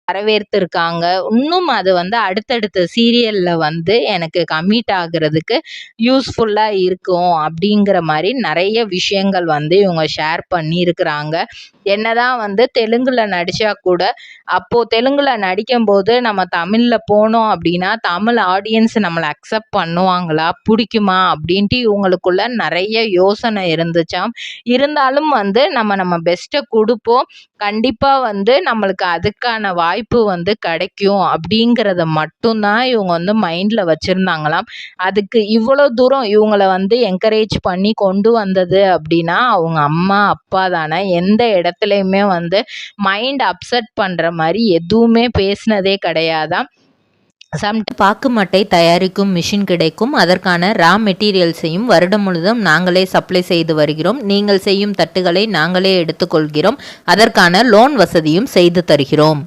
வரவேற்றிருக்காங்க. இன்னும் அது வந்து அடுத்தடுத்த சீரியல்ல வந்து எனக்கு கமிட் ஆகுறதுக்கு யூஸ்ஃபுல்லா இருக்கும் அப்படிங்கிற மாரி நெறைய விஷயங்கள் வந்து இவங்க ஷேர் பண்ணியிருக்கிறாங்க. என்னதான் வந்து தெலுங்குல நடிச்சா கூட, அப்போ தெலுங்குல நடிக்கும்போது நம்ம தமிழ்ல போனோம் அப்படின்னா, தமிழ் ஆடியன்ஸ் நம்மள அக்செப்ட் பண்ணுவாங்களா? புடிக்குமா? அப்படின்ட்டு இவங்களுக்குள்ள நெறைய யோசனை இருந்துச்சாம். இருந்தாலும் வந்து நம்ம பெஸ்ட்ட குடுப்போம். கண்டிப்பா வந்து நம்மளுக்கு அதுக்கான வாய்ப்பு வந்து கிடைக்கும் அப்படிங்கிறத மட்டும் தான் இவங்க வந்து மைண்ட்ல வச்சிருந்தாங்களாம். அதுக்கு இவ்வளோ தூரம் இவங்கள வந்து என்கரேஜ் பண்ணி கொண்டு வந்தது அப்படின்னா, அவங்க அம்மா, அப்பா தானே. எந்த இடத்துலயுமே வந்து மைண்ட் அப்செட் பண்ற மாரி எதுவுமே பேசினதே கிடையாதாம். பாக்கு மட்டை தயாரிக்கும் மிஷின் கிடைக்கும். அதற்கான ரா மெட்டீரியல்ஸையும் வருடம் முழுதும் நாங்களே சப்ளை செய்து வருகிறோம். நீங்கள் செய்யும் தட்டுகளை நாங்களே எடுத்துக்கொள்கிறோம். அதற்கான லோன் வசதியும் செய்து தருகிறோம்.